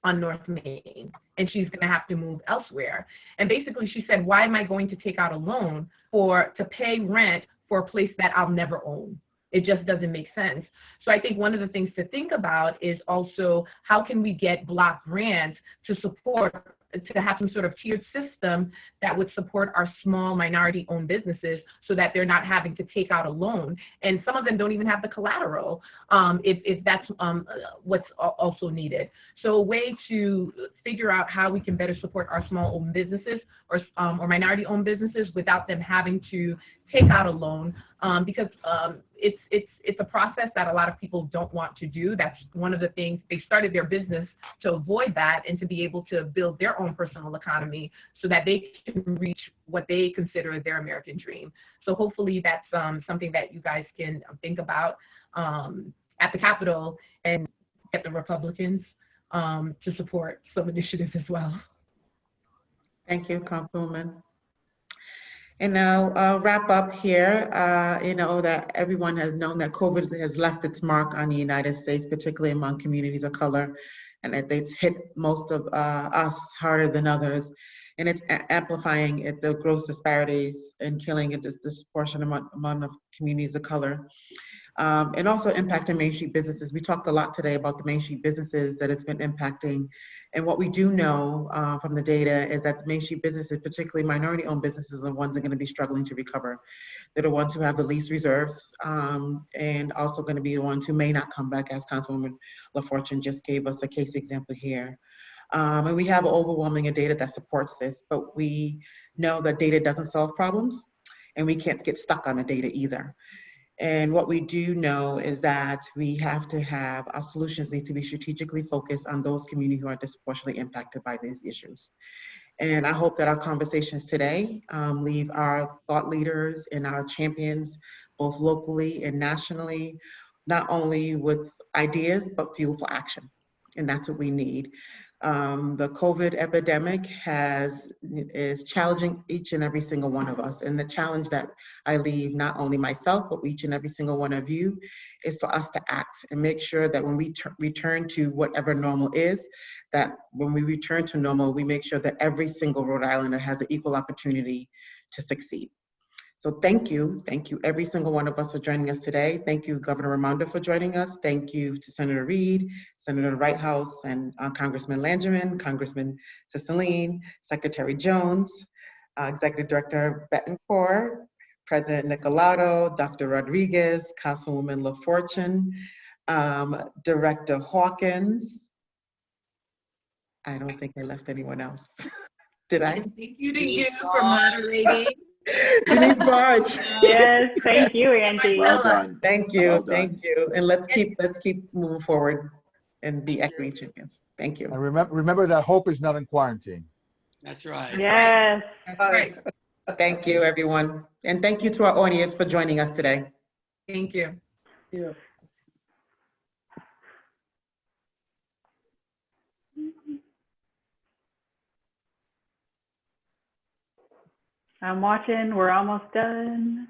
on North Main, and she's going to have to move elsewhere. And basically she said, why am I going to take out a loan to pay rent for a place that I'll never own? It just doesn't make sense. So I think one of the things to think about is also how can we get block grants to have some sort of tiered system that would support our small minority-owned businesses so that they're not having to take out a loan. And some of them don't even have the collateral if that's what's also needed. So a way to figure out how we can better support our small-owned businesses or minority-owned businesses without them having to take out a loan, because it's a process that a lot of people don't want to do. That's one of the things. They started their business to avoid that and to be able to build their own personal economy so that they can reach what they consider their American dream. So hopefully that's something that you guys can think about at the Capitol and get the Republicans to support some initiatives as well. Thank you, Councilwoman. And now I'll wrap up here. You know that everyone has known that COVID has left its mark on the United States, particularly among communities of color, and that it's hit most of us harder than others. And it's amplifying the gross disparities and killing a disproportionate amount of communities of color. And also impacting Main Street businesses. We talked a lot today about the Main Street businesses that it's been impacting. And what we do know from the data is that the Main Street businesses, particularly minority-owned businesses, are the ones that are going to be struggling to recover. They're the ones who have the least reserves and also going to be the ones who may not come back, as Councilwoman LaFortune just gave us a case example here. And we have overwhelming data that supports this, but we know that data doesn't solve problems, and we can't get stuck on the data either. And what we do know is that we have to have, our solutions need to be strategically focused on those communities who are disproportionately impacted by these issues. And I hope that our conversations today leave our thought leaders and our champions, both locally and nationally, not only with ideas, but fuel for action. And that's what we need. The COVID epidemic is challenging each and every single one of us. And the challenge that I leave not only myself, but each and every single one of you is for us to act and make sure that when we return to whatever normal is, that when we return to normal, we make sure that every single Rhode Islander has an equal opportunity to succeed. So thank you every single one of us for joining us today. Thank you, Governor Raimondo, for joining us. Thank you to Senator Reed, Senator Whitehouse, and Congressman Langevin, Congressman Cicilline, Secretary Jones, Executive Director Betancourt, President Nicolato, Dr. Rodriguez, Councilwoman LaFortune, Director Hawkins. I don't think I left anyone else. Did I? Thank you to you for moderating. Denise Barge. Yes, thank you, Angie. Well done. Thank you, Well done. thank you. And let's keep moving forward and be equity champions. Thank you. And remember that hope is not in quarantine. That's right. Yes. That's right. Thank you, everyone. And thank you to our audience for joining us today. Thank you. Yeah. I'm watching. We're almost done.